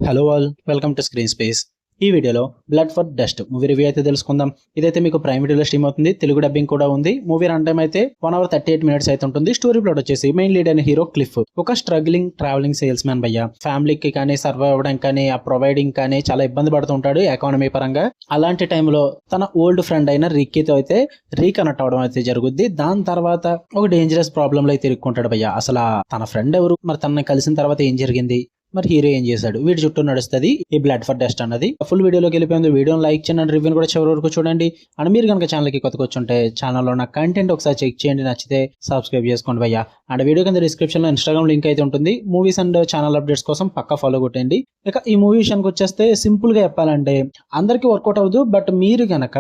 Hello all, welcome to screen space. ఈ వీడియోలో blood for dust movie review అయితే తెలుసుకుందాం. ఇదైతే మీకు ప్రైమ్ వీడియోలో స్ట్రీమ్ అవుతుంది. తెలుగు డబ్బింగ్ కూడా ఉంది. మూవీ రన్ టైం అయితే 1 hour 38 minutes అయితే ఉంటుంది. స్టోరీ ప్లాట్ వచ్చేసి మెయిన్ లీడ్ అయిన హీరో క్లిఫ్ ఒక స్ట్రగ్లింగ్ ట్రావెలింగ్ సేల్స్ మ్యాన్ భయ్య. ఫ్యామిలీకి కానీ సర్వైవ్ అవ్వడం కానీ ఆ ప్రొవైడింగ్ కానీ చాలా ఇబ్బంది పడుతూ ఉంటాడు ఎకానమీ పరంగా. అలాంటి టైంలో తన ఓల్డ్ ఫ్రెండ్ అయిన రిక్కీతో అయితే రీకనెక్ట్ అవ్వడం అయితే జరుగుద్ది. దాని తర్వాత ఒక డేంజరస్ ప్రాబ్లమ్ లో అయితే ఇరుక్కుంటాడు భయ్య. అసలు తన ఫ్రెండ్ ఎవరు, మరి తనని కలిసిన తర్వాత ఏం జరిగింది, మరి హీరో ఏం చేశాడు, వీటి చుట్టూ నడుస్తుంది ఈ బ్లడ్ ఫర్ డస్ట్ అన్నది. ఫుల్ వీడియోలోకి వెళ్ళిపోయింది. వీడియోని లైక్ చేయండి, రివ్యూని కూడా చివరి వరకు చూడండి. అండ్ మీరు కనుక ఛానల్కి కొత్తగా వచ్చుంటే ఛానల్లో ఉన్న కంటెంట్ ఒకసారి చెక్ చేయండి, నచ్చితే సబ్స్క్రైబ్ చేసుకోండి భయ్య. అండ్ వీడియో కింద డిస్క్రిప్షన్లో ఇన్స్టాగ్రామ్ లింక్ అయితే ఉంటుంది. మూవీస్ అండ్ ఛానల్ అప్డేట్స్ కోసం పక్కా ఫాలో కొట్టండి. ఇక ఈ మూవీ విషయానికి వచ్చేస్తే సింపుల్ గా చెప్పాలంటే అందరికీ వర్కౌట్ అవ్వదు. బట్ మీరు గనక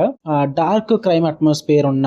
డార్క్ క్రైమ్ అట్మాస్ఫియర్ ఉన్న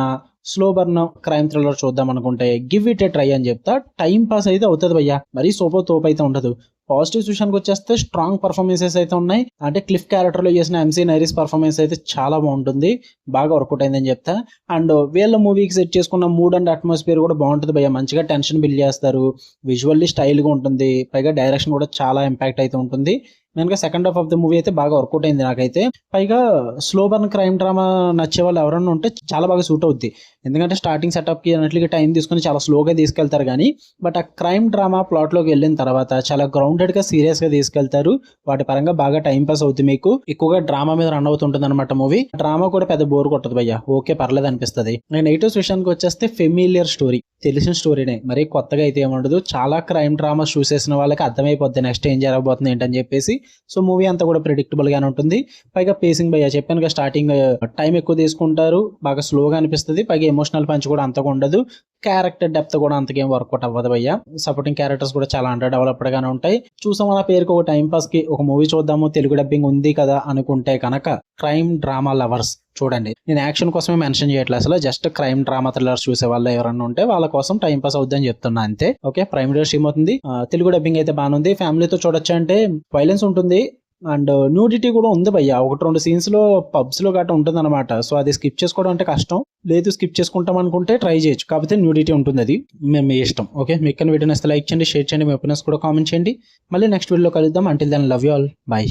స్లో బర్న్ క్రైమ్ థ్రిల్లర్ చూద్దాం అనుకుంటే గివ్ ఇట్ ఏ ట్రై అని చెప్తా. టైం పాస్ అయితే అవుతుంది భయ్య, మరీ సూపర్ తోపు అయితే ఉండదు. పాజిటివ్స్ విషయానికి వచ్చేస్తే స్ట్రాంగ్ పర్ఫార్మెన్సెస్ అయితే ఉన్నాయి. అంటే క్లిఫ్ క్యారెక్టర్ లో చేసిన ఎంసీ నైరీస్ పర్ఫార్మెన్స్ అయితే చాలా బాగుంటుంది, బాగా వర్కౌట్ అయిందని చెప్తా. అండ్ వీళ్ళ మూవీకి సెట్ చేసుకున్న మూడ్ అండ్ అట్మాస్ఫియర్ కూడా బాగుంటుంది భయ్య. మంచిగా టెన్షన్ బిల్డ్ చేస్తారు, విజువల్లీ స్టైల్ గా ఉంటుంది, పైగా డైరెక్షన్ కూడా చాలా ఇంపాక్ట్ అయితే ఉంటుంది. మెయిన్గా second half of the movie అయితే బాగా వర్కౌట్ అయింది నాకైతే. పైగా స్లో బర్న్ క్రైమ్ డ్రామా నచ్చే వాళ్ళు ఎవరన్నా ఉంటే చాలా బాగా సూట్ అవుద్ది. ఎందుకంటే స్టార్టింగ్ సెటప్కి అన్నిటికీ టైం తీసుకుని చాలా స్లోగా తీసుకెళ్తారు కానీ బట్ ఆ క్రైమ్ డ్రామా ప్లాట్లోకి వెళ్ళిన తర్వాత చాలా గ్రౌండెడ్గా సీరియస్గా తీసుకెళ్తారు. వాటి పరంగా బాగా టైం పాస్ అవుతుంది. మీకు ఎక్కువగా డ్రామా మీద రన్ అవుతుంటుంది అనమాట మూవీ. డ్రామా కూడా పెద్ద బోర్ కొట్టదు భయ్య, ఓకే పర్లేదు అనిపిస్తుంది. నెగిటివ్స్ విషయానికి వచ్చేస్తే ఫెమిలియర్ స్టోరీ, తెలిసిన స్టోరీనే, మరి కొత్తగా అయితే ఏముండదు. చాలా క్రైమ్ డ్రామాస్ చూసేసిన వాళ్ళకి అర్థమైపోద్ది నెక్స్ట్ ఏం జరగబోతుంది ఏంటని చెప్పేసి. సో మూవీ అంతా కూడా ప్రిడిక్టబుల్ గానే ఉంటుంది. పైగా పేసింగ్ భయ్య చెప్పాను కదా, స్టార్టింగ్ టైం ఎక్కువ తీసుకుంటారు, బాగా స్లోగా అనిపిస్తుంది. పైగా ఎమోషనల్ పంచ్ కూడా అంతగా ఉండదు. క్యారెక్టర్ డెప్త్ కూడా అంతకేం వర్కౌట్ అవ్వదు భయ్య. సపోర్టింగ్ క్యారెక్టర్స్ కూడా చాలా అండర్ డెవలప్డ్ గానే ఉంటాయి. చూసాం అన్న పేరుకి ఒక టైం పాస్ కి ఒక మూవీ చూద్దాము, తెలుగు డబ్బింగ్ ఉంది కదా అనుకుంటే కనుక క్రైమ్ డ్రామా లవర్స్ చూడండి. నేను యాక్షన్ కోసమే మెన్షన్ చేయట్లేదు, అసలు జస్ట్ క్రైమ్ డ్రామా థ్రిల్లర్స్ చూసే వాళ్ళు ఎవరన్నా ఉంటే వాళ్ళ కోసం టైం పాస్ అవుద్ది అని చెప్తున్నా అంతే. ఓకే, ప్రైమ్ వీడియో స్ట్రీమ్ అవుతుంది. తెలుగు డబ్బింగ్ అయితే బాగుంది. ఫ్యామిలీతో చూడొచ్చు. అంటే వైలెన్స్ ఉంటుంది అండ్ న్యూడిటీ కూడా ఉంది భయ్య. 1-2 సీన్స్ లో పబ్స్ లో గట్రా ఉంటుంది అనమాట. సో అది స్కిప్ చేసుకోవడం అంటే కష్టం, లేదు స్కిప్ చేసుకుంటాం అనుకుంటే ట్రై చేయొచ్చు. కాకపోతే న్యూడిటీ ఉంటుంది, అది మేము మీ ఇష్టం. ఓకే, మీకు వీడియో నచ్చితే లైక్ చేయండి, షేర్ చేయండి, మీ ఒపీనియన్స్ కూడా కామెంట్ చేయండి. మళ్ళీ నెక్స్ట్ వీడియోలో కలుద్దాం. Until then love you all, bye.